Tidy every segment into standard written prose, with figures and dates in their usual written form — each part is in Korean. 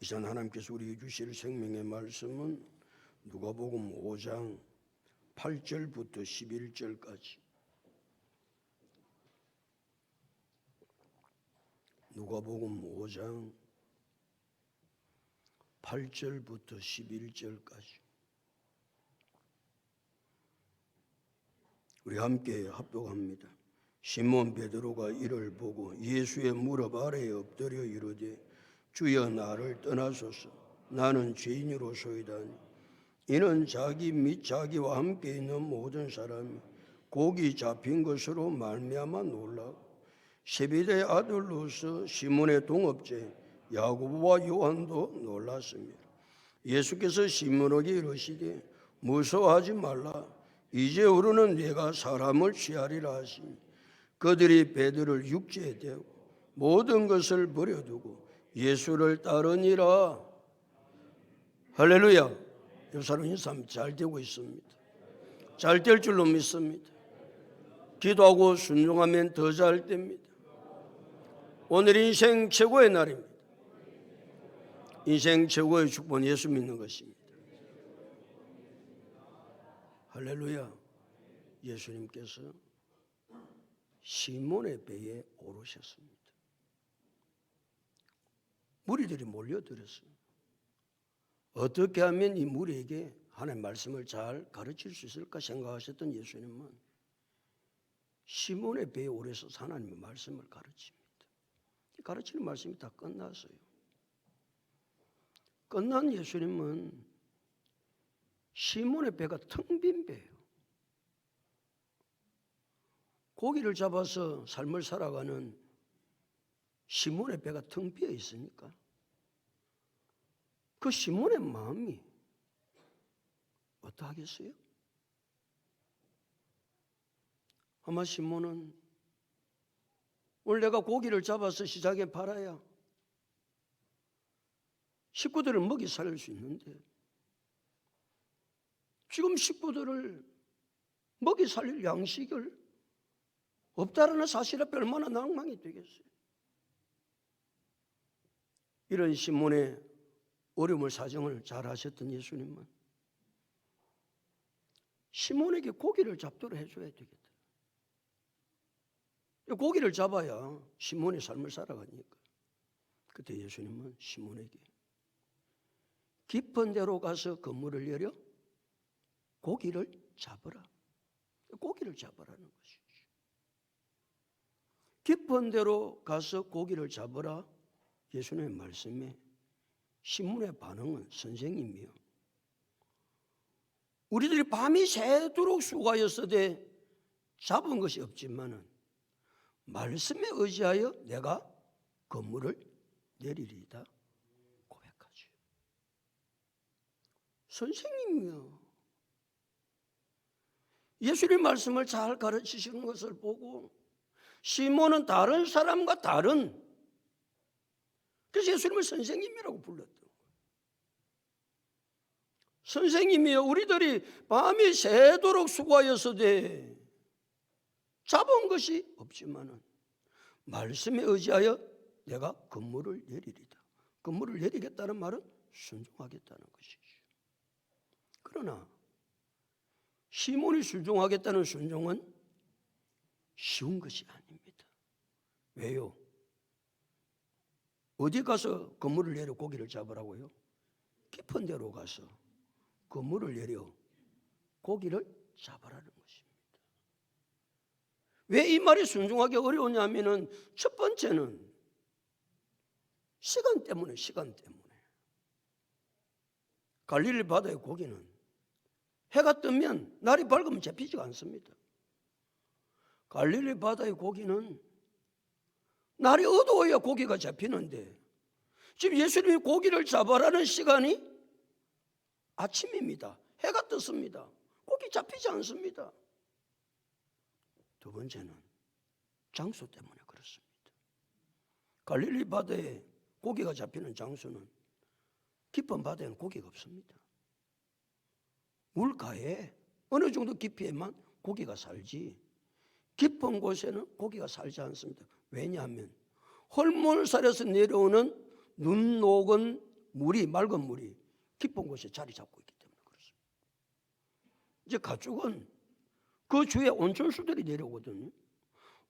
이 시간 하나님께서 우리에게 주실 생명의 말씀은 누가복음 5장 8절부터 11절까지. 누가복음 5장 8절부터 11절까지. 우리 함께 합독합니다. 시몬 베드로가 이를 보고 예수의 무릎 아래에 엎드려 이르되 주여 나를 떠나소서 나는 죄인으로소이다니. 이는 자기 및 자기와 함께 있는 모든 사람이 곡이 잡힌 것으로 말미암아 놀라고 세베대의 아들로서 시몬의 동업제 야고보와 요한도 놀랐습니다. 예수께서 시몬에게 이르시되 무서워하지 말라. 이제부로는 네가 사람을 취하리라 하시니 그들이 베드로를 육지에 대고 모든 것을 버려두고 예수를 따르니라. 할렐루야. 요사는 인삼 잘 되고 있습니다. 잘 될 줄로 믿습니다. 기도하고 순종하면 더 잘 됩니다. 오늘 인생 최고의 날입니다. 인생 최고의 축복은 예수 믿는 것입니다. 할렐루야. 예수님께서 시몬의 배에 오르셨습니다. 무리들이 몰려들었습니다. 어떻게 하면 이 무리에게 하나님의 말씀을 잘 가르칠 수 있을까 생각하셨던 예수님은 시몬의 배에 오르셔서 하나님의 말씀을 가르칩니다. 가르치는 말씀이 다 끝났어요. 끝난 예수님은 시몬의 배가 텅 빈 배예요. 고기를 잡아서 삶을 살아가는 시몬의 배가 텅 비어 있으니까 그 시몬의 마음이 어떠하겠어요? 아마 시몬은 오늘 내가 고기를 잡아서 시장에 팔아야 식구들을 먹이 살릴 수 있는데 지금 식구들을 먹이 살릴 양식을 없다라는 사실 앞에 얼마나 낭망이 되겠어요? 이런 시몬의 어려움을 사정을 잘 하셨던 예수님은 시몬에게 고기를 잡도록 해줘야 되겠다. 고기를 잡아야 시몬의 삶을 살아가니까. 그때 예수님은 시몬에게 깊은 데로 가서 그물을 내려 고기를 잡으라. 고기를 잡으라는 것이죠. 깊은 데로 가서 고기를 잡으라. 예수님의 말씀에 시몬의 반응은 선생님이요. 우리들이 밤이 새도록 수고하였으되 잡은 것이 없지만은 말씀에 의지하여 내가 그물을 내리리이다 고백하죠. 선생님이요. 예수님 말씀을 잘 가르치시는 것을 보고 시몬은 다른 사람과 다른, 그래서 예수님을 선생님이라고 불렀던 거예요. 선생님이요, 우리들이 밤이 새도록 수고하였으되 잡은 것이 없지만은 말씀에 의지하여 내가 그물을 내리리다. 그물을 내리겠다는 말은 순종하겠다는 것이죠. 그러나 시몬이 순종하겠다는 순종은 쉬운 것이 아닙니다. 왜요? 어디 가서 그물을 내려 고기를 잡으라고요? 깊은 데로 가서 그물을 내려 고기를 잡으라는 것입니다. 왜 이 말이 순종하기 어려우냐면은 첫 번째는 시간 때문에. 갈릴리 바다의 고기는 해가 뜨면 날이 밝으면 잡히지가 않습니다. 갈릴리 바다의 고기는 날이 어두워야 고기가 잡히는데 지금 예수님이 고기를 잡아라는 시간이 아침입니다. 해가 떴습니다. 고기 잡히지 않습니다. 두 번째는 장소 때문에 그렇습니다. 갈릴리 바다에 고기가 잡히는 장소는 깊은 바다에는 고기가 없습니다. 물가에 어느 정도 깊이에만 고기가 살지 깊은 곳에는 고기가 살지 않습니다. 왜냐하면 헐몬살에서 내려오는 눈 녹은 물이, 맑은 물이 깊은 곳에 자리 잡고 있기 때문에 그렇습니다. 이제 가축은 그 주에 온천수들이 내려오거든요.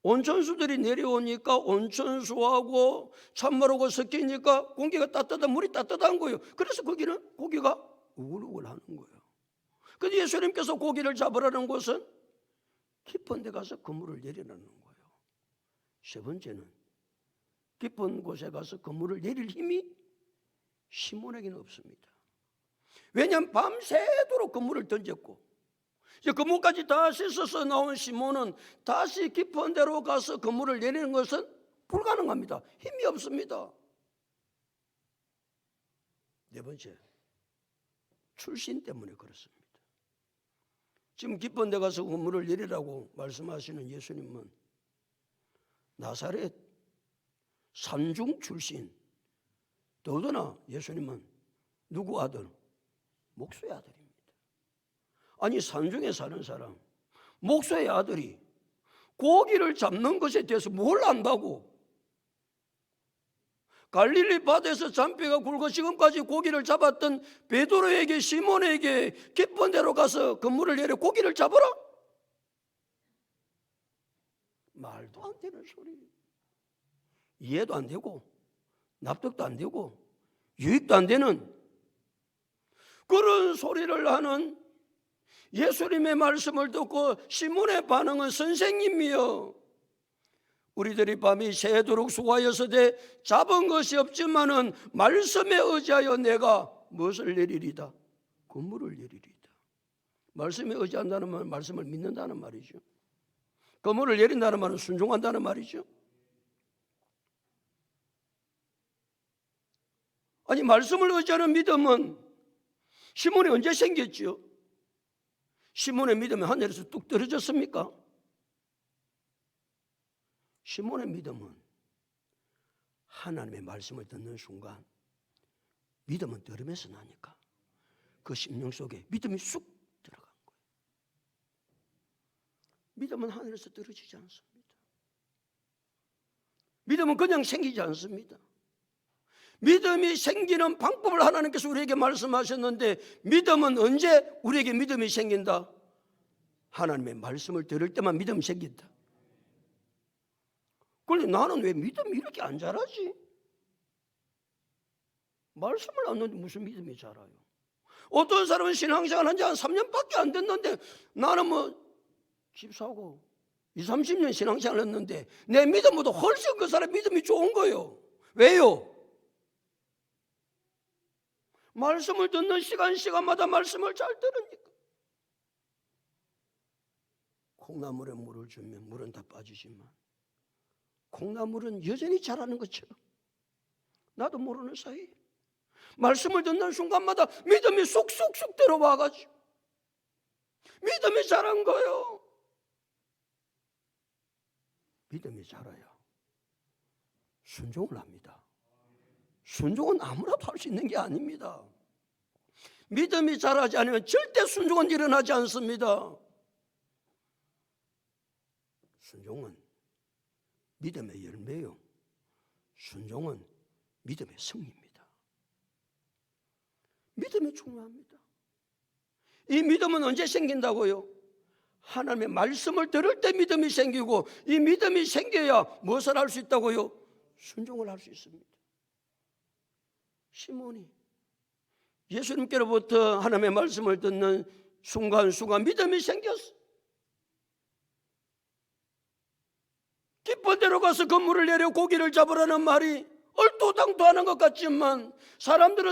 온천수들이 내려오니까 온천수하고 찬물하고 섞이니까 공기가 따뜻한, 물이 따뜻한 거예요. 그래서 거기는 고기가 우글우글 하는 거예요. 그래서 예수님께서 고기를 잡으라는 곳은 깊은 데 가서 그물을 내리라는 거예요. 세 번째는 깊은 곳에 가서 그물을 내릴 힘이 시몬에게는 없습니다. 왜냐하면 밤새도록 그물을 던졌고 이제 그물까지 다 씻어서 나온 시몬은 다시 깊은 데로 가서 그물을 내리는 것은 불가능합니다. 힘이 없습니다. 네 번째, 출신 때문에 그렇습니다. 지금 깊은 데 가서 그물을 내리라고 말씀하시는 예수님은 나사렛 산중 출신, 더더나 예수님은 누구 아들? 목수의 아들입니다. 아니 산중에 사는 사람, 목수의 아들이 고기를 잡는 것에 대해서 뭘 안다고? 갈릴리 바다에서 잔뼈가 굵고 지금까지 고기를 잡았던 베드로에게, 시몬에게 깊은 데로 가서 그물을 내려 고기를 잡아라? 말도 안 되는 소리. 이해도 안 되고 납득도 안 되고 유익도 안 되는 그런 소리를 하는 예수님의 말씀을 듣고 시몬의 반응은 선생님이여, 우리들이 밤이 새도록 수고하였으되 잡은 것이 없지만은 말씀에 의지하여 내가 무엇을 내리리다? 그물을 내리리다. 말씀에 의지한다는 말은 말씀을 믿는다는 말이죠. 그물을 내린다는 말은 순종한다는 말이죠. 아니 말씀을 의지하는 믿음은 시몬이 언제 생겼지요? 시몬의 믿음이 하늘에서 뚝 떨어졌습니까? 시몬의 믿음은 하나님의 말씀을 듣는 순간 믿음은 들음에서 나니까 그 심령 속에 믿음이 쑥 들어간 거예요. 믿음은 하늘에서 떨어지지 않습니다. 믿음은 그냥 생기지 않습니다. 믿음이 생기는 방법을 하나님께서 우리에게 말씀하셨는데 믿음은 언제 우리에게 믿음이 생긴다? 하나님의 말씀을 들을 때만 믿음이 생긴다. 그런데 나는 왜 믿음이 이렇게 안 자라지? 말씀을 안 듣는데 무슨 믿음이 자라요? 어떤 사람은 신앙생활 한 지 한 3년밖에 안 됐는데 나는 집 사고 20, 30년 신앙생활 했는데 내 믿음보다 훨씬 그 사람 믿음이 좋은 거예요. 왜요? 말씀을 듣는 시간마다 말씀을 잘 들으니까. 콩나물에 물을 주면 물은 다 빠지지만 콩나물은 여전히 자라는 것처럼 나도 모르는 사이에 말씀을 듣는 순간마다 믿음이 쏙쏙쏙 들어와가지고 믿음이 자란 거예요. 믿음이 자라야 순종을 합니다. 순종은 아무라도 할 수 있는 게 아닙니다. 믿음이 자라지 않으면 절대 순종은 일어나지 않습니다. 순종은 믿음의 열매요. 순종은 믿음의 승리입니다. 믿음이 중요합니다. 이 믿음은 언제 생긴다고요? 하나님의 말씀을 들을 때 믿음이 생기고 이 믿음이 생겨야 무엇을 할 수 있다고요? 순종을 할 수 있습니다. 시몬이 예수님께로부터 하나님의 말씀을 듣는 순간순간 믿음이 생겼어. 깊은 데로 가서 그물을 내려 고기를 잡으라는 말이 얼토당토하는 것 같지만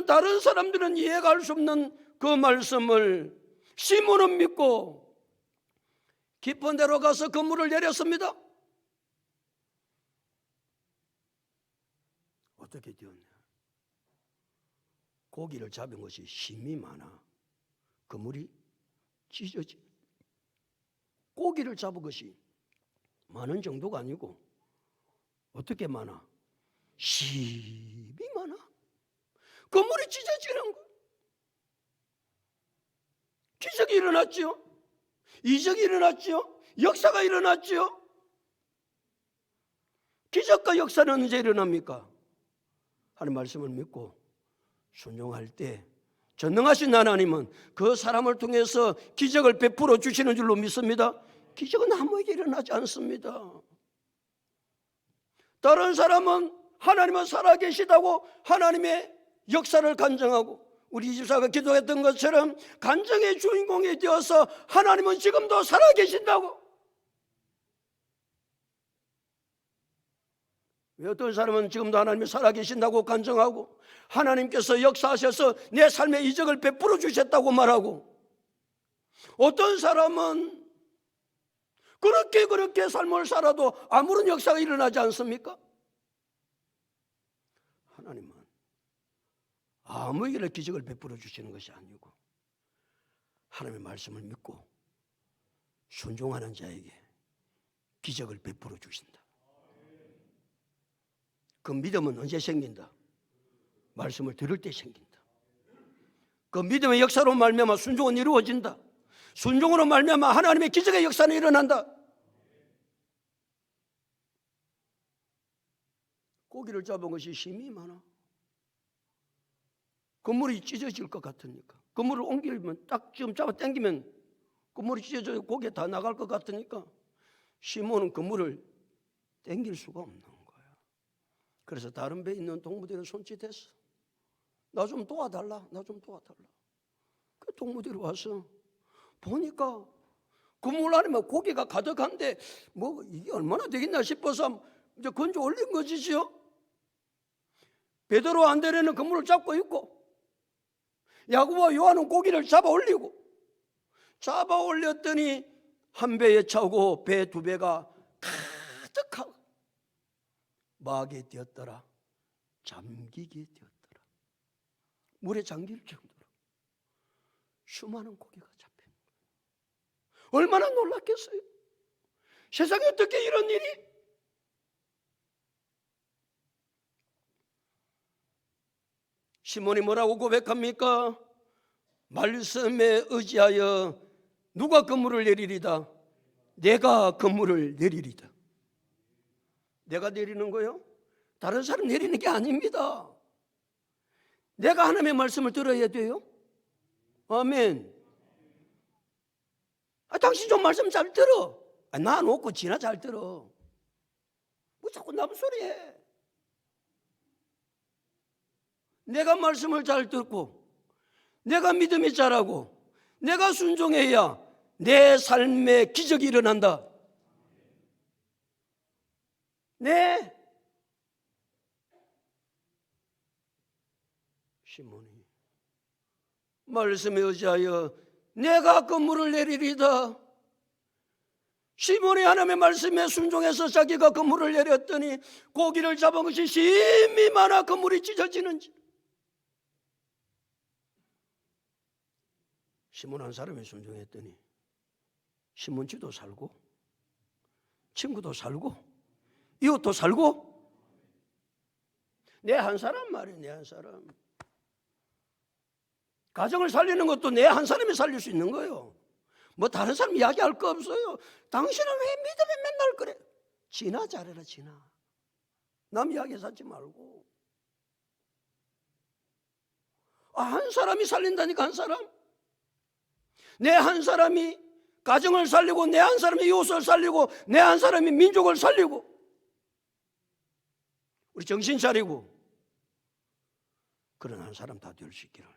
다른 사람들은 이해가 할 수 없는 그 말씀을 시몬은 믿고 깊은 데로 가서 그물을 내렸습니다. 어떻게 되었냐? 고기를 잡은 것이 힘이 많아 그물이 찢어지. 고기를 잡은 것이 많은 정도가 아니고 어떻게 많아? 힘이 많아. 그물이 찢어지는 거예요. 기적이 일어났죠. 이적이 일어났죠. 역사가 일어났죠. 기적과 역사는 언제 일어납니까? 하나님 말씀을 믿고 순종할 때 전능하신 하나님은 그 사람을 통해서 기적을 베풀어 주시는 줄로 믿습니다. 기적은 아무에게 일어나지 않습니다. 다른 사람은 하나님은 살아계시다고 하나님의 역사를 간증하고, 우리 집사가 기도했던 것처럼 간증의 주인공이 되어서 하나님은 지금도 살아계신다고. 왜 어떤 사람은 지금도 하나님이 살아계신다고 간증하고 하나님께서 역사하셔서 내 삶의 이적을 베풀어 주셨다고 말하고, 어떤 사람은 그렇게 삶을 살아도 아무런 역사가 일어나지 않습니까? 하나님은 아무에게나 기적을 베풀어 주시는 것이 아니고 하나님의 말씀을 믿고 순종하는 자에게 기적을 베풀어 주신다. 그 믿음은 언제 생긴다? 말씀을 들을 때 생긴다. 그 믿음의 역사로 말미암아 순종은 이루어진다. 순종으로 말미암아 하나님의 기적의 역사는 일어난다. 고기를 잡은 것이 힘이 많아. 그물이 찢어질 것 같으니까, 그물을 옮기면 딱 지금 잡아 당기면 그물이 찢어져 고기에 다 나갈 것 같으니까 시몬은 그물을 당길 수가 없는 거야. 그래서 다른 배에 있는 동무들은 손짓했어. 나 좀 도와달라, 나 좀 도와달라. 그 동무들이 와서 보니까 그물 안에 막 고기가 가득한데 뭐 이게 얼마나 되겠나 싶어서 이제 건져 올린 것이지요. 베드로 안드레는 그물을 잡고 있고 야고보와 요한은 고기를 잡아 올리고, 잡아 올렸더니 한 배에 차고 배 두 배가 가득하고 막에 되었더라. 잠기게 되었더라. 물에 잠길 정도로 수많은 고기가 잡힌 거예요. 얼마나 놀랐겠어요. 세상에 어떻게 이런 일이? 시몬이 뭐라고 고백합니까? 말씀에 의지하여 누가 그물을 내리리다? 내가 그물을 내리리다. 내가 내리는 거요? 다른 사람 내리는 게 아닙니다. 내가 하나님의 말씀을 들어야 돼요. 아멘. 당신 좀 말씀 잘 들어. 나 놓고 지나 잘 들어. 뭐 자꾸 남 소리 해. 내가 말씀을 잘 듣고 내가 믿음이 자라고 내가 순종해야 내 삶에 기적이 일어난다. 네. 시몬이 말씀에 의지하여 내가 그물을 내리리다. 시몬이 하나님의 말씀에 순종해서 자기가 그물을 내렸더니 고기를 잡은 것이 힘이 많아 그물이 찢어지는지. 시몬 한 사람이 순종했더니 시몬지도 살고 친구도 살고 이웃도 살고, 내 한 사람 말이에요. 내 한 사람. 가정을 살리는 것도 내 한 사람이 살릴 수 있는 거예요. 뭐 다른 사람 이야기할 거 없어요. 당신은 왜 믿음에 맨날 그래? 지나 잘해라 지나. 남 이야기해서 하지 말고. 한 사람이 살린다니까. 한 사람. 내 한 사람이 가정을 살리고 내 한 사람이 이웃을 살리고 내 한 사람이 민족을 살리고 우리 정신 차리고 그런 한 사람 다 될 수 있기를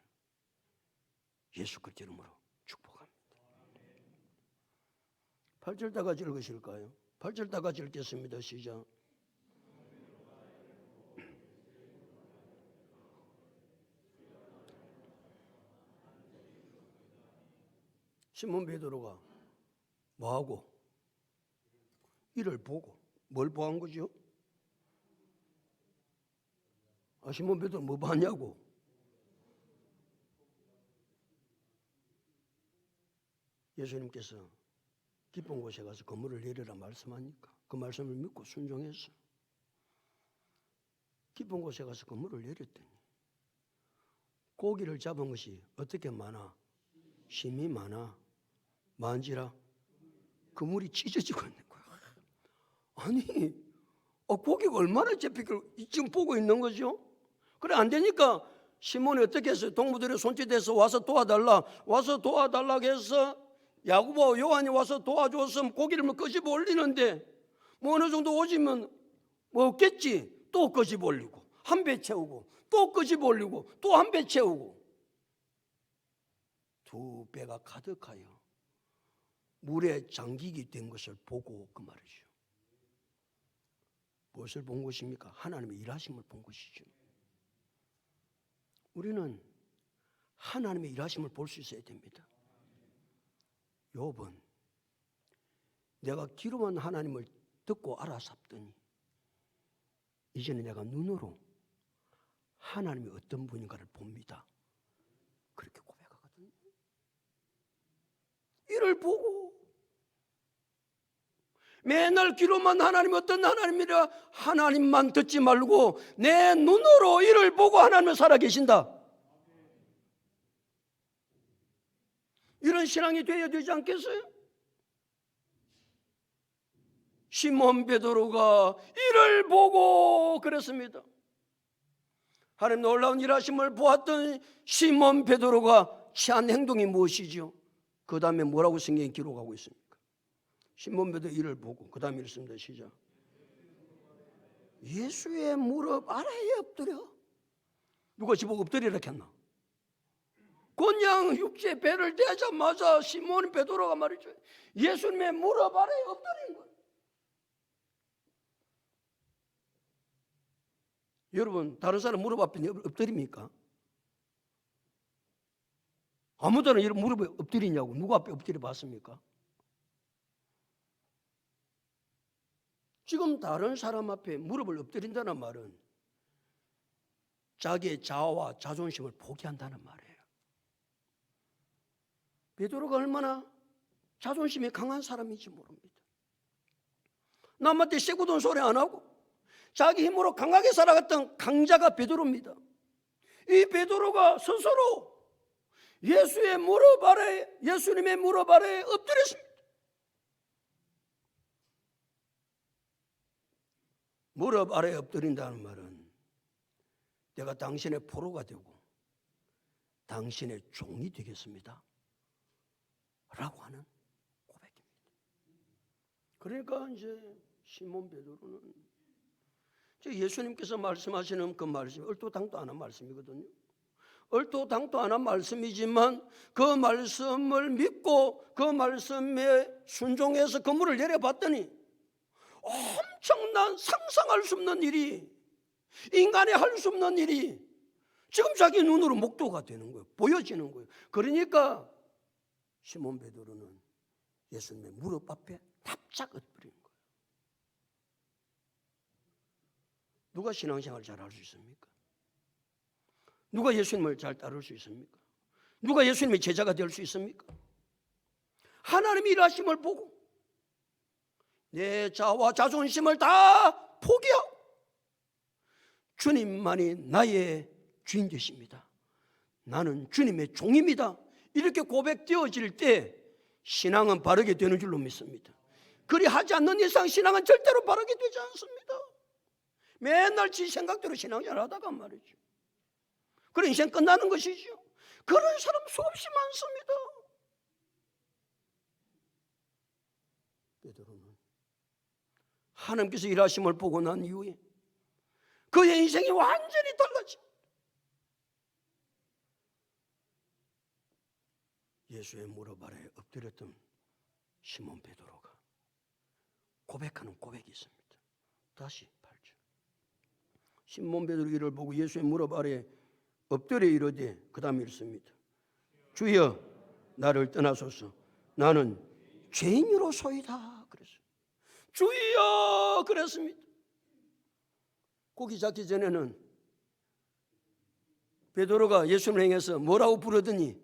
예수 그리스도 이름으로 축복합니다. 8절 다 같이 읽으실까요? 8절 다 같이 읽겠습니다. 시작. 시몬 베드로가 뭐하고? 이를 보고. 뭘 보한 거죠? 시몬 베드로 뭐 봤냐고? 예수님께서 깊은 곳에 가서 그물을 내리라 말씀하니까 그 말씀을 믿고 순종했어. 깊은 곳에 가서 그물을 내렸더니 고기를 잡은 것이 어떻게 많아? 힘이 많아. 만지라 그물이 찢어지고 있는 거야. 아니 고기가 얼마나 잡히길 지금 보고 있는 거죠. 그래 안 되니까 시몬이 어떻게 했어요? 동무들의 손짓해서 와서 도와달라고 해서 야고보 요한이 와서 도와줬으면 고기를 끄집어 올리는데 뭐 어느 정도 오지면 뭐 없겠지. 또 끄집어 올리고 한 배 채우고 또 끄집어 올리고 또 한 배 채우고 2배가 가득하여 물에 잠기게 된 것을 보고 그 말이죠. 무엇을 본 것입니까? 하나님의 일하심을 본 것이죠. 우리는 하나님의 일하심을 볼 수 있어야 됩니다. 욥은 내가 귀로만 하나님을 듣고 알아잡더니 이제는 내가 눈으로 하나님이 어떤 분인가를 봅니다. 그렇게 고백하거든요. 이를 보고 맨날 귀로만 하나님이 어떤 하나님이라 하나님만 듣지 말고 내 눈으로 이를 보고 하나님을 살아계신다. 이런 신앙이 되어야 되지 않겠어요? 시몬 베드로가 이를 보고 그랬습니다. 하나님 놀라운 일하심을 보았던 시몬 베드로가 취한 행동이 무엇이죠? 그 다음에 뭐라고 성경이 기록하고 있습니까? 시몬 베드로 이를 보고 그 다음에 읽습니다. 시작. 예수의 무릎 아래에 엎드려. 누가 집어 엎드리라 했나? 그냥 육지에 배를 대자마자 시몬 베드로가 말이죠. 예수님의 무릎 아래에 엎드린 거예요. 여러분 다른 사람 무릎 앞에 엎드립니까? 아무데나 이런 무릎에 엎드리냐고 누구 앞에 엎드려 봤습니까? 지금 다른 사람 앞에 무릎을 엎드린다는 말은 자기의 자아와 자존심을 포기한다는 말이에요. 베드로가 얼마나 자존심이 강한 사람인지 모릅니다. 남한테 세고돈 소리 안 하고 자기 힘으로 강하게 살아갔던 강자가 베드로입니다. 이 베드로가 스스로 예수님의 무릎 아래에 엎드렸습니다. 무릎 아래에 엎드린다는 말은 내가 당신의 포로가 되고 당신의 종이 되겠습니다 라고 하는 고백입니다. 그러니까 이제 시몬 베드로는 예수님께서 말씀하시는 그 말씀이 얼토당토 안 한 말씀이거든요. 얼토당토 안 한 말씀이지만 그 말씀을 믿고 그 말씀에 순종해서 그물을 내려봤더니 엄청난 상상할 수 없는 일이, 인간이 할 수 없는 일이 지금 자기 눈으로 목도가 되는 거예요. 보여지는 거예요. 그러니까 시몬 베드로는 예수님의 무릎 앞에 납작 엎드리는 거예요. 누가 신앙생활 잘 할 수 있습니까? 누가 예수님을 잘 따를 수 있습니까? 누가 예수님의 제자가 될 수 있습니까? 하나님의 일하심을 보고 내 자아와 자존심을 다 포기하고 주님만이 나의 주인 되십니다. 나는 주님의 종입니다. 이렇게 고백되어질 때 신앙은 바르게 되는 줄로 믿습니다. 그리 하지 않는 이상 신앙은 절대로 바르게 되지 않습니다. 맨날 지 생각대로 신앙생활 하다가 말이죠. 그런 인생 끝나는 것이죠. 그런 사람 수없이 많습니다. 베드로는 하나님께서 일하심을 보고 난 이후에 그의 인생이 완전히 달라집니다. 예수의 무릎 아래에 엎드렸던 시몬 베드로가 고백하는 고백이 있습니다. 다시 8절. 시몬 베드로 이를 보고 예수의 무릎 아래에 엎드려 이르되 그 다음에 읽습니다. 주여 나를 떠나소서 나는 죄인으로소이다 그랬어요. 주여 그랬습니다. 고기 잡기 전에는 베드로가 예수님을 향해서 뭐라고 부르더니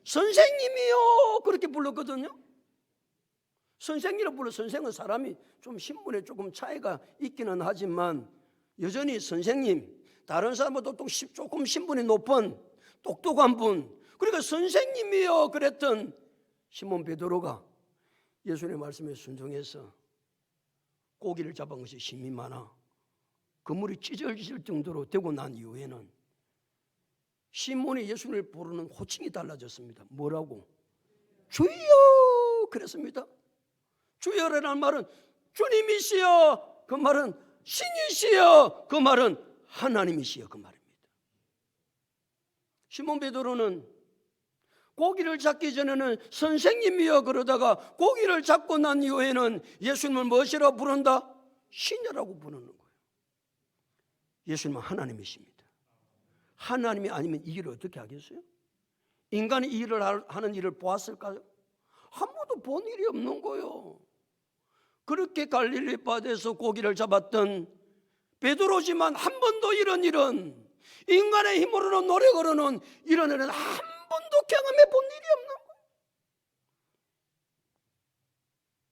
선생님이요 그렇게 불렀거든요. 선생이라고 불러. 선생은 사람이 좀 신분에 조금 차이가 있기는 하지만 여전히 선생님, 다른 사람보다 조금 신분이 높은 똑똑한 분, 그러니까 선생님이요 그랬던 시몬 베드로가 예수님의 말씀에 순종해서 고기를 잡은 것이 힘이 많아 그물이 찢어질 정도로 되고 난 이후에는 시몬이 예수님을 부르는 호칭이 달라졌습니다. 뭐라고? 주여 그랬습니다. 주여라는 말은 주님이시여, 그 말은 신이시여, 그 말은 하나님이시여, 그 말입니다. 시몬 베드로는 고기를 잡기 전에는 선생님이여 그러다가 고기를 잡고 난 이후에는 예수님을 무엇이라고 부른다? 신이라고 부르는 거예요. 예수님은 하나님이십니다. 하나님이 아니면 이 일을 어떻게 하겠어요? 인간이 이 일을 하는 일을 보았을까요? 한 번도 본 일이 없는 거예요. 그렇게 갈릴리 바다에서 고기를 잡았던 베드로지만 한 번도 이런 일은, 인간의 힘으로는 노력으로는 이런 일은 한 번도 경험해 본 일이 없는 거예요.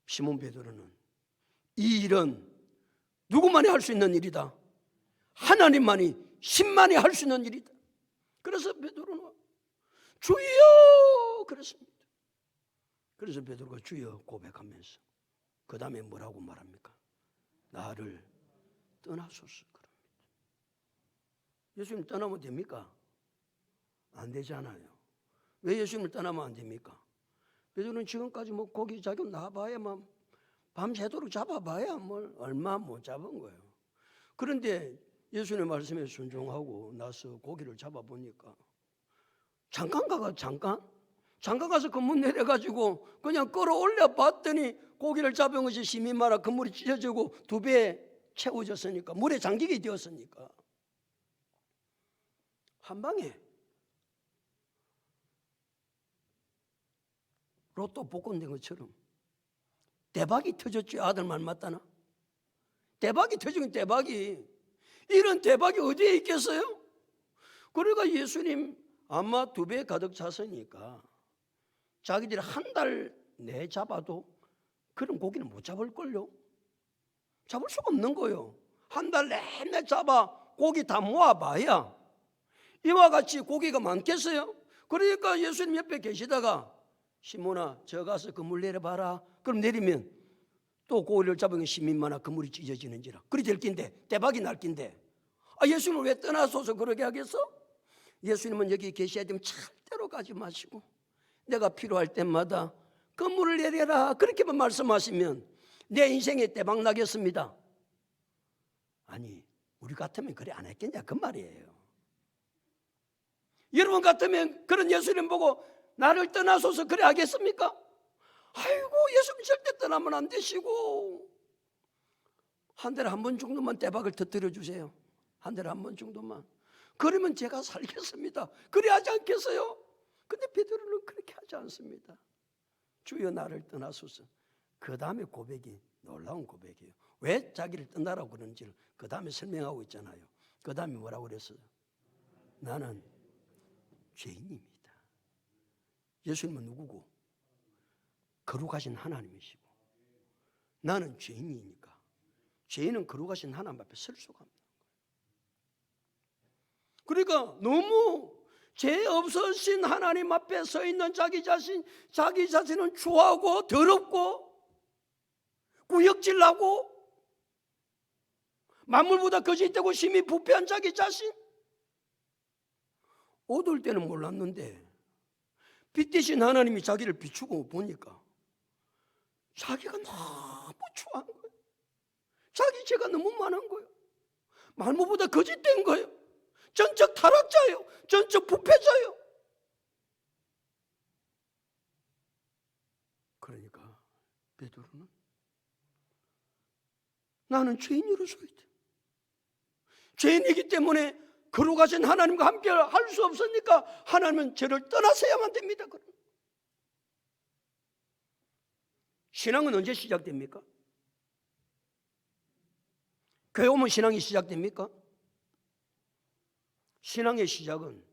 시몬 베드로는 이 일은 누구만이 할 수 있는 일이다. 하나님만이, 신만이 할 수 있는 일이다. 그래서 베드로는 주여 그랬습니다. 그래서 베드로가 주여 고백하면서 그 다음에 뭐라고 말합니까? 나를 떠나소서 그럽니다. 예수님 떠나면 됩니까? 안 되잖아요. 왜 예수님을 떠나면 안 됩니까? 베드로는 지금까지 뭐 고기 잡고 나와봐야만 밤새도록 잡아봐야 뭘 얼마 못 잡은 거예요. 그런데 예수님의 말씀에 순종하고 나서 고기를 잡아보니까 잠깐 가서 그물 내려가지고 그냥 끌어올려 봤더니 고기를 잡은 것이 힘이 많아 그물이 찢어지고 2배 채워졌으니까, 물에 잠기게 되었으니까 한 방에 로또 복권 된 것처럼 대박이 터졌지. 아들 말 맞다나? 대박이 터지긴 대박이. 이런 대박이 어디에 있겠어요? 그러니까 예수님 아마 2배 가득 찼으니까 자기들이 한 달 내 잡아도 그런 고기는 못 잡을걸요. 잡을 수가 없는 거예요. 한 달 내내 잡아 고기 다 모아봐야 이와 같이 고기가 많겠어요? 그러니까 예수님 옆에 계시다가 시몬아 저 가서 그물 내려봐라. 그럼 내리면 또 고기를 잡으면 힘이 많아 그물이 찢어지는지라. 그리 될 낀데, 대박이 날 낀데 예수님을 왜 떠나소서 그러게 하겠어? 예수님은 여기 계셔야 되면 절대로 가지 마시고 내가 필요할 때마다 그물을 내려라 그렇게만 말씀하시면 내 인생에 대박 나겠습니다. 아니 우리 같으면 그래 안 했겠냐 그 말이에요. 여러분 같으면 그런 예수님 보고 나를 떠나소서 그래 하겠습니까? 아이고 예수님 절대 떠나면 안 되시고 한 달에 한 번 정도만 대박을 터뜨려 주세요. 한 달에 한 번 정도만. 그러면 제가 살겠습니다. 그래 하지 않겠어요? 근데 베드로는 그렇게 하지 않습니다. 주여 나를 떠나소서. 그 다음에 고백이 놀라운 고백이에요. 왜 자기를 떠나라고 그러는지를 그 다음에 설명하고 있잖아요. 그 다음에 뭐라고 그랬어요? 나는 죄인입니다. 예수님은 누구고? 거룩하신 하나님이시고 나는 죄인이니까 죄인은 거룩하신 하나님 앞에 설 수가 없는 거예요. 그러니까 너무 죄 없으신 하나님 앞에 서 있는 자기 자신은 추하고 더럽고 구역질나고 만물보다 거짓되고 심히 부패한 자기 자신. 어두울 때는 몰랐는데 빛 대신 하나님이 자기를 비추고 보니까 자기가 너무 추한 거예요. 자기 죄가 너무 많은 거예요. 만물보다 거짓된 거예요. 전적 타락자예요. 전적 부패자예요. 그러니까 베드로는 나는 죄인으로서 있다. 죄인이기 때문에 거룩하신 하나님과 함께 할 수 없으니까 하나님은 저를 떠나셔야만 됩니다. 신앙은 언제 시작됩니까? 교회 오면 신앙이 시작됩니까? 신앙의 시작은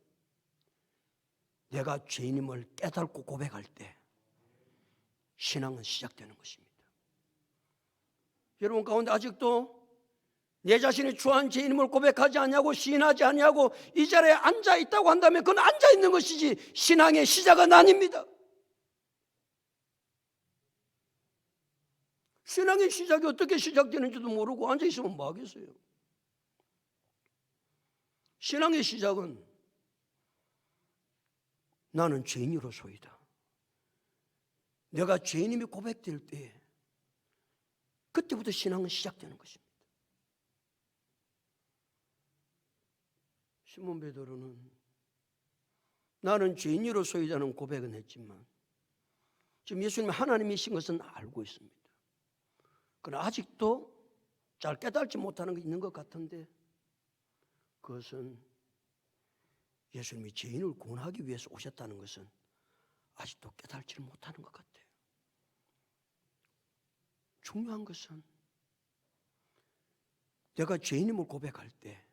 내가 죄인임을 깨닫고 고백할 때 신앙은 시작되는 것입니다. 여러분 가운데 아직도 내 자신이 추한 죄인임을 고백하지 않냐고 시인하지 않냐고 이 자리에 앉아 있다고 한다면 그건 앉아 있는 것이지 신앙의 시작은 아닙니다. 신앙의 시작이 어떻게 시작되는지도 모르고 앉아 있으면 뭐 하겠어요? 신앙의 시작은 나는 죄인으로소이다. 내가 죄인임이 고백될 때 그때부터 신앙은 시작되는 것입니다. 시몬 베드로는 나는 죄인으로소이다는 고백은 했지만 지금 예수님이 하나님이신 것은 알고 있습니다. 그러나 아직도 잘 깨달지 못하는 게 있는 것 같은데 그것은 예수님이 죄인을 구원하기 위해서 오셨다는 것은 아직도 깨달지를 못하는 것 같아요. 중요한 것은 내가 죄인임을 고백할 때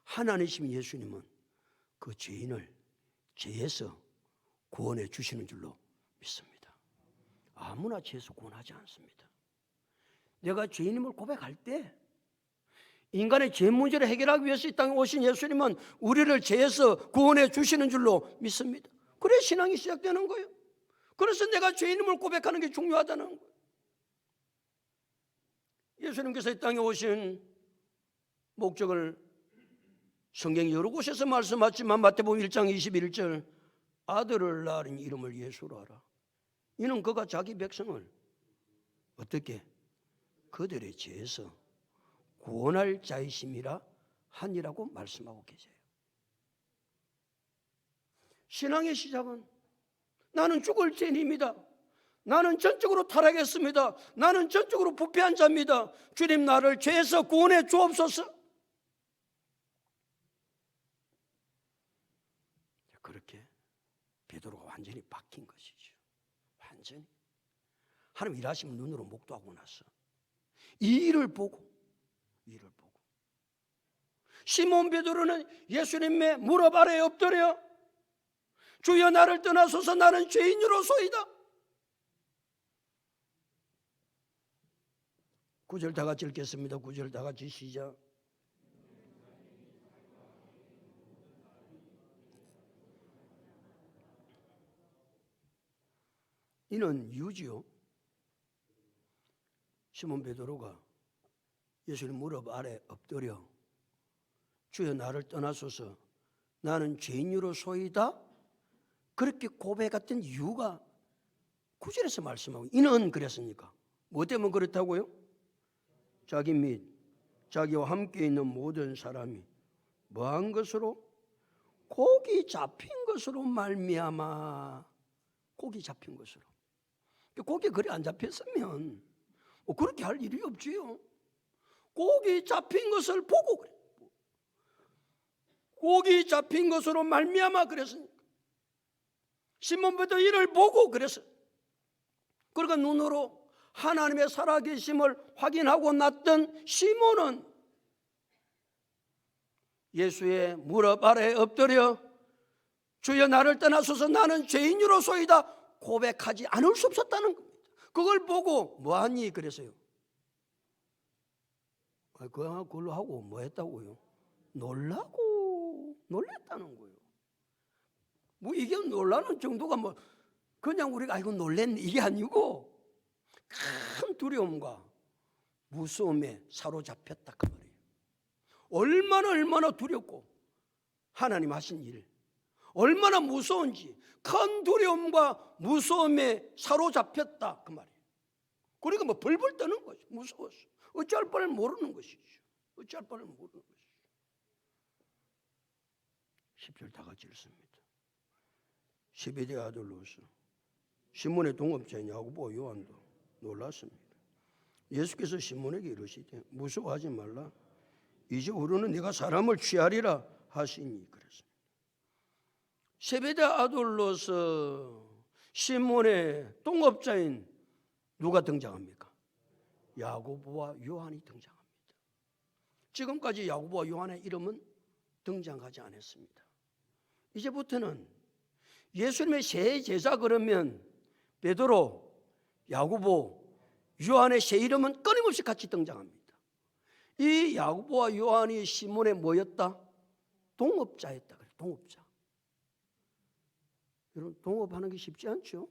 하나님이신 예수님은 그 죄인을 죄에서 구원해 주시는 줄로 믿습니다. 아무나 죄에서 구원하지 않습니다. 내가 죄인임을 고백할 때 인간의 죄 문제를 해결하기 위해서 이 땅에 오신 예수님은 우리를 죄에서 구원해 주시는 줄로 믿습니다. 그래 신앙이 시작되는 거예요. 그래서 내가 죄인임을 고백하는 게 중요하다는 거예요. 예수님께서 이 땅에 오신 목적을 성경 여러 곳에서 말씀하지만 마태복음 1장 21절 아들을 낳은 이름을 예수로 하라. 이는 그가 자기 백성을 어떻게 그들의 죄에서 구원할 자이심이라 하니라고 말씀하고 계세요. 신앙의 시작은 나는 죽을 죄인입니다. 나는 전적으로 타락했습니다. 나는 전적으로 부패한 자입니다. 주님 나를 죄에서 구원해 주옵소서. 그렇게 베드로가 완전히 바뀐 것이죠. 완전히 하나님 일하시면 눈으로 목도하고 나서 이 일을 보고 시몬 베드로는 예수님의 무릎 아래에 엎드려 주여 나를 떠나소서 나는 죄인으로소이다. 9절 다 같이 읽겠습니다. 9절 다 같이 시작. 이는 유지요. 시몬 베드로가 예수님 무릎 아래 엎드려 주여 나를 떠나소서 나는 죄인으로소이다. 그렇게 고백했던 이유가 9절에서 말씀하고 이는 그랬으니까 뭐 때문에 그렇다고요? 자기 및 자기와 함께 있는 모든 사람이 뭐한 것으로? 곡이 잡힌 것으로 말미암아. 곡이 잡힌 것으로. 곡이 그리 안 잡혔으면 그렇게 할 일이 없지요. 곡이 잡힌 것을 보고 그래. 곡이 잡힌 것으로 말미암아 그랬으니까. 시몬 베드로 이를 보고 그랬어요. 그러니까 눈으로 하나님의 살아계심을 확인하고 났던 시몬은 예수의 무릎 아래에 엎드려 주여 나를 떠나소서 나는 죄인으로소이다 고백하지 않을 수 없었다는 겁니다. 그걸 보고 뭐하니 그랬어요. 그걸로 하고 뭐 했다고요? 놀랬다는 거예요. 뭐 이게 놀라는 정도가 뭐 그냥 우리가 아이고 놀랬네 이게 아니고 큰 두려움과 무서움에 사로잡혔다 그 말이에요. 얼마나 두렵고 하나님 하신 일 얼마나 무서운지 큰 두려움과 무서움에 사로잡혔다 그 말이에요. 그러니까 뭐 벌벌 떠는 거죠. 무서워서 어찌할 바를 모르는 것이죠. 어찌할 바를 모르는 것이죠. 10절 다 같이 읽습니다. 시베대 아들로서 시몬의 동업자인 야고보와 요한도 놀랐습니다. 예수께서 시몬에게 이르시되 무서워하지 말라. 이제 우리는 네가 사람을 취하리라 하시니 그랬습니다. 세베대 아들로서 시몬의 동업자인 누가 등장합니까? 야고보와 요한이 등장합니다. 지금까지 야고보와 요한의 이름은 등장하지 않았습니다. 이제부터는 예수님의 세 제자 그러면 베드로, 야고보, 요한의 세 이름은 끊임없이 같이 등장합니다. 이 야고보와 요한이 시몬의 뭐였다? 동업자였다. 동업자. 여러분 동업하는 게 쉽지 않죠?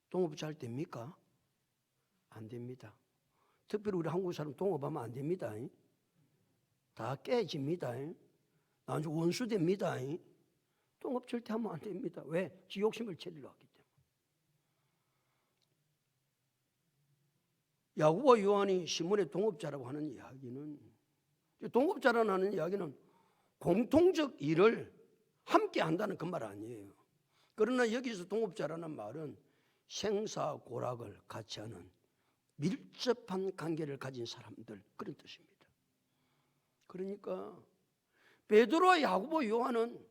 동업 잘 됩니까? 안 됩니다. 특별히 우리 한국 사람 동업하면 안 됩니다. 다 깨집니다. 나중에 원수 됩니다. 동업 절대 하면 안 됩니다. 왜? 지 욕심을 채리려 하기 때문에. 야고보와 요한이 시몬의 동업자라고 하는 이야기는, 동업자라는 이야기는 공통적 일을 함께 한다는 그 말 아니에요. 그러나 여기서 동업자라는 말은 생사고락을 같이 하는 밀접한 관계를 가진 사람들, 그런 뜻입니다. 그러니까 베드로와 야고보, 요한은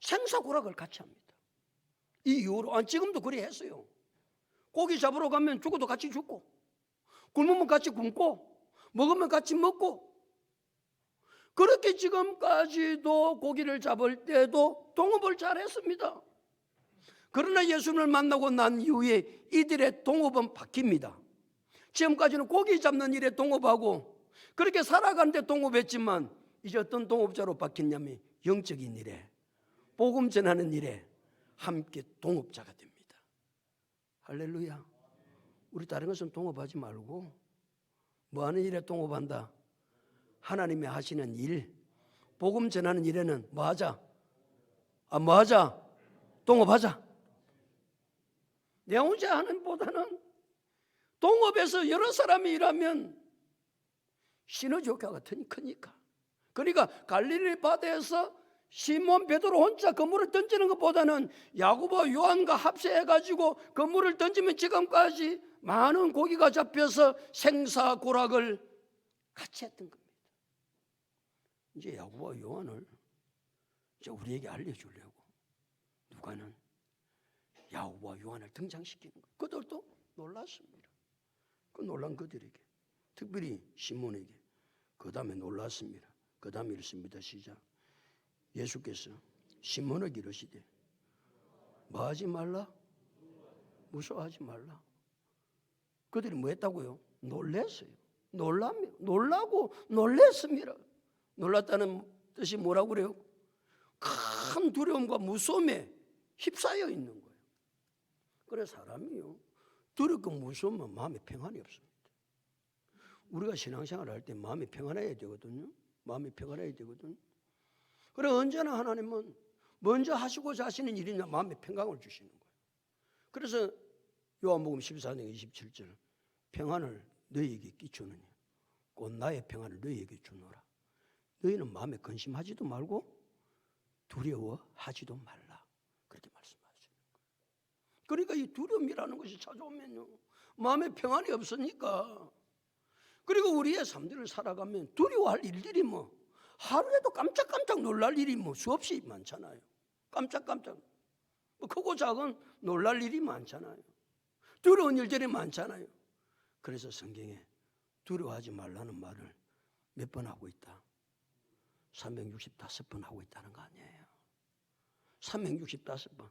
생사고락을 같이 합니다. 이 이후로, 지금도 그래 했어요. 고기 잡으러 가면 죽어도 같이 죽고, 굶으면 같이 굶고, 먹으면 같이 먹고, 그렇게 지금까지도 고기를 잡을 때도 동업을 잘했습니다. 그러나 예수님을 만나고 난 이후에 이들의 동업은 바뀝니다. 지금까지는 고기 잡는 일에 동업하고 그렇게 살아가는데 동업했지만 이제 어떤 동업자로 바뀌냐면 영적인 일에, 복음 전하는 일에 함께 동업자가 됩니다. 할렐루야. 우리 다른 것은 동업하지 말고 뭐 하는 일에 동업한다? 하나님이 하시는 일, 복음 전하는 일에는 뭐 하자? 뭐 하자? 동업하자. 내 혼자 하는 보다는 동업에서 여러 사람이 일하면 시너지 효과가 크니까. 그러니까 갈릴리 바다에서 시몬 베드로 혼자 그물을 던지는 것보다는 야고보 요한과 합세해가지고 그물을 던지면 지금까지 많은 고기가 잡혀서 생사고락을 같이 했던 겁니다. 이제 야고보와 요한을 이제 우리에게 알려주려고 누가는 야고보와 요한을 등장시키는 거예요. 그들도 놀랐습니다. 그 놀란 그들에게, 특별히 시몬에게 그 다음에 놀랐습니다. 그 다음에 이렇습니다. 시작. 예수께서 시몬에게 이르시되 뭐 하지 말라? 무서워하지 말라. 그들이 뭐 했다고요? 놀랐어요. 놀라고 놀랐습니다. 놀랐다는 뜻이 뭐라고 그래요? 큰 두려움과 무서움에 휩싸여 있는 거예요. 그래서 사람이요, 두렵고 무서우면 마음에 평안이 없습니다. 우리가 신앙생활을 할 때 마음이 평안해야 되거든요. 마음이 평안해야 되거든요. 그래 언제나 하나님은 먼저 하시고자 하시는 일이냐 마음에 평강을 주시는 거예요. 그래서 요한복음 14장 27절 평안을 너희에게 끼치느니 곧 나의 평안을 너희에게 주노라. 너희는 마음에 근심하지도 말고 두려워하지도 말라. 그렇게 말씀하시는 거예요. 그러니까 이 두려움이라는 것이 찾아오면요 마음에 평안이 없으니까, 그리고 우리의 삶들을 살아가면 두려워할 일들이 뭐 하루에도 깜짝깜짝 놀랄 일이 뭐 수없이 많잖아요. 깜짝깜짝 뭐 크고 작은 놀랄 일이 많잖아요. 두려운 일들이 많잖아요. 그래서 성경에 두려워하지 말라는 말을 몇 번 하고 있다? 365번 하고 있다는 거 아니에요. 365번.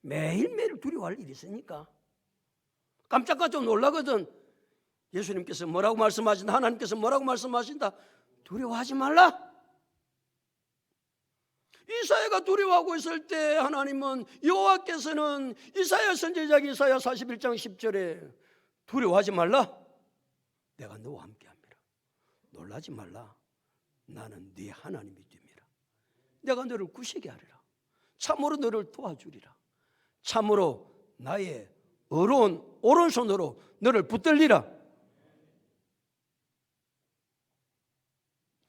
매일매일 두려워할 일이 있으니까 깜짝깜짝 놀라거든. 예수님께서 뭐라고 말씀하신다? 하나님께서 뭐라고 말씀하신다? 두려워하지 말라. 이사야가 두려워하고 있을 때 하나님은, 여호와께서는 이사야 선지자 이사야 41장 10절에 두려워하지 말라. 내가 너와 함께함이라. 놀라지 말라. 나는 네 하나님이 됨이라. 내가 너를 구시게 하리라. 참으로 너를 도와주리라. 참으로 나의 의로운 오른손으로 너를 붙들리라.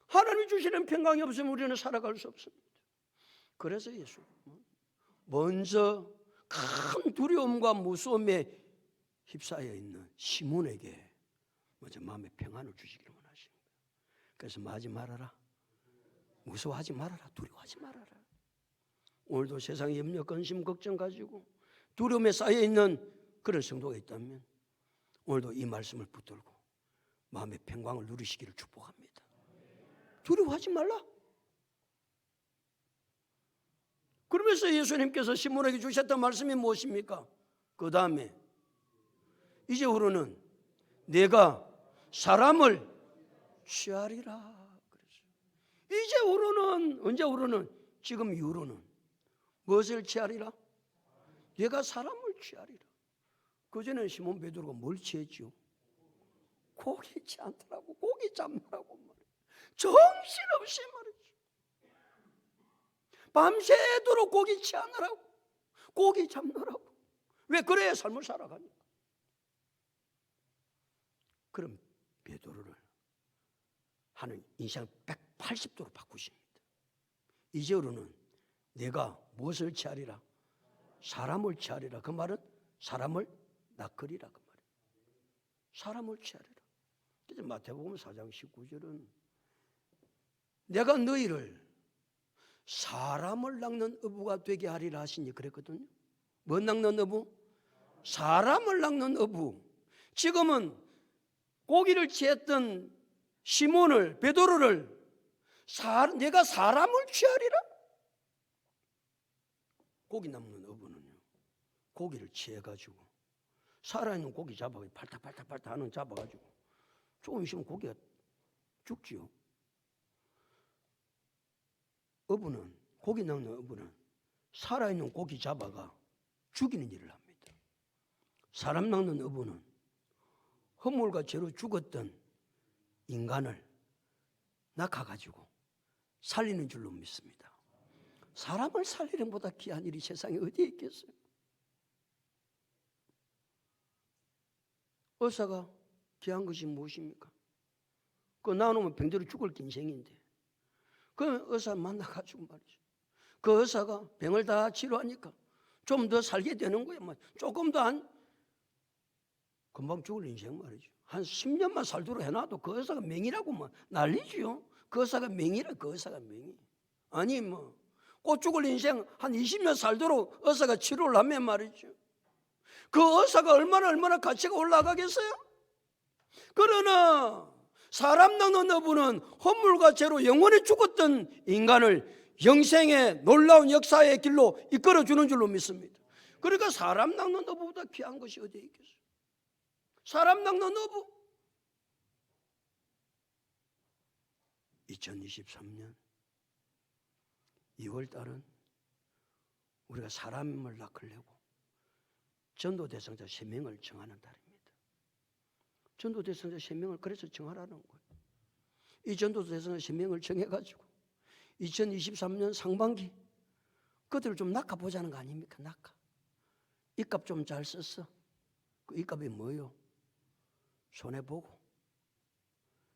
하나님이 주시는 평강이 없으면 우리는 살아갈 수 없습니다. 그래서 예수님은 먼저 큰 두려움과 무서움에 휩싸여 있는 시몬에게 먼저 마음의 평안을 주시기를 원하십니다. 그래서 뭐 하지 말아라? 무서워하지 말아라. 두려워하지 말아라. 오늘도 세상에 염려, 근심, 걱정 가지고 두려움에 쌓여 있는 그런 성도가 있다면 오늘도 이 말씀을 붙들고 마음의 평강을 누리시기를 축복합니다. 두려워하지 말라. 그러면서 예수님께서 시몬에게 주셨던 말씀이 무엇입니까? 그 다음에 이제후로는 내가 사람을 취하리라 그랬어요. 이제후로는, 언제후로는? 지금 이후로는 무엇을 취하리라? 내가 사람을 취하리라. 그전에는 시몬 베드로가 뭘 취했죠? 고기 취하더라고. 고기 잡느라고 말이야. 정신없이 말이죠. 밤새도록 고기 취하느라고, 고기 잡느라고. 왜? 그래야 삶을 살아가니까. 그럼 베드로를 하는 인생을 180도로 바꾸십니다. 이제로는 내가 무엇을 취하리라? 사람을 취하리라. 그 말은 사람을 낚으리라 그 말이에요. 사람을 취하리라. 그래서 마태복음 4장 19절은 내가 너희를 사람을 낚는 어부가 되게 하리라 하시니 그랬거든요. 뭐 낚는 어부? 사람을 낚는 어부. 지금은 고기를 취했던 시몬을, 베드로를 내가 사람을 취하리라? 고기 낚는 어부는요, 고기를 취해가지고 살아있는 고기 잡아가지고 팔딱팔딱 하는 잡아가지고 조금 있으면 고기가 죽지요. 어부는, 고기 낚는 어부는 살아있는 고기 잡아가 죽이는 일을 합니다. 사람 낚는 어부는 허물과 죄로 죽었던 인간을 낚아가지고 살리는 줄로 믿습니다. 사람을 살리는 보다 귀한 일이 세상에 어디에 있겠어요? 의사가 귀한 것이 무엇입니까? 그거 나누면 병대로 죽을 인생인데, 그 의사 만나가지고 말이죠. 그 의사가 병을 다 치료하니까 좀 더 살게 되는 거예요. 조금 더 금방 죽을 인생 말이죠. 한 10년만 살도록 해놔도 그 의사가 맹이라고 난리지요. 그 의사가 맹이라, 그 의사가 맹이. 아니 꼭 죽을 인생 한 20년 살도록 의사가 치료를 하면 말이죠. 그 의사가 얼마나 가치가 올라가겠어요? 그러나 사람 낚는 어부는 허물과 죄로 영원히 죽었던 인간을 영생의 놀라운 역사의 길로 이끌어주는 줄로 믿습니다. 그러니까 사람 낚는 어부보다 귀한 것이 어디에 있겠어요? 사람 낚는 어부. 2023년 2월 달은 우리가 사람을 낚으려고 전도 대상자 3명을 정하는 달입니다. 전도 대상자 3명을 그래서 정하라는 거예요. 이 전도 대상자 3명을 정해가지고 2023년 상반기 그들을 좀 낚아보자는 거 아닙니까? 낚아. 입값 좀 잘 썼어. 그 입값이 뭐요? 손해보고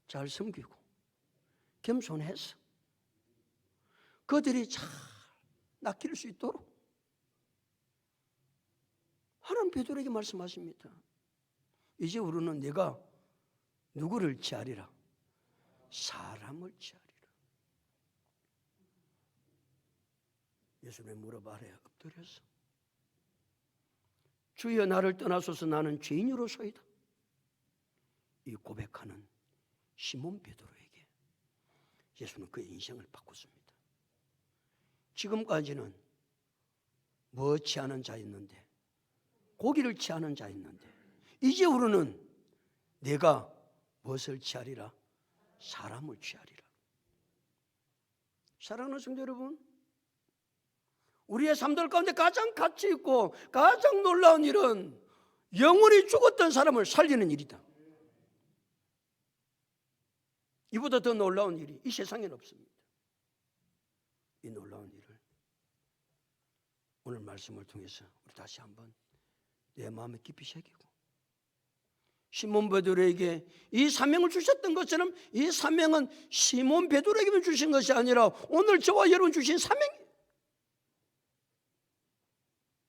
잘 섬기고 겸손해서 그들이 잘 낚일 수 있도록 하나님 베드로에게 말씀하십니다. 이제 우리는 내가 누구를 취하리라? 사람을 취하리라. 예수님 물어봐래 엎드려서 주여 나를 떠나소서 나는 죄인으로소이다. 이 고백하는 시몬 베드로에게 예수는 그의 인생을 바꿨습니다. 지금까지는 뭐 취하는 자였는데, 고기를 취하는 자였는데, 이제 우리는 내가 무엇을 취하리라? 사람을 취하리라. 사랑하는 성도 여러분, 우리의 삶들 가운데 가장 가치 있고 가장 놀라운 일은 영원히 죽었던 사람을 살리는 일이다. 이보다 더 놀라운 일이 이 세상에는 없습니다. 이 놀라운 일을 오늘 말씀을 통해서 우리 다시 한번 내 마음에 깊이 새기고, 시몬 베드로에게 이 사명을 주셨던 것처럼 이 사명은 시몬 베드로에게만 주신 것이 아니라 오늘 저와 여러분 주신 사명이에요.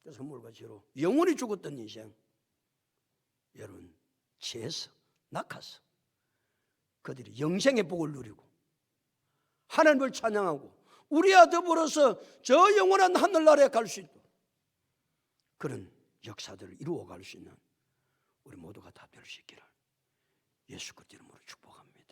그래서 물과 죄로 영원히 죽었던 인생, 여러분 죄에서 낚아서 그들이 영생의 복을 누리고 하나님을 찬양하고 우리와 더불어서 저 영원한 하늘나라에 갈 수 있도록 그런 역사들을 이루어갈 수 있는 우리 모두가 다 될 수 있기를 예수 그리스도 이름으로 축복합니다.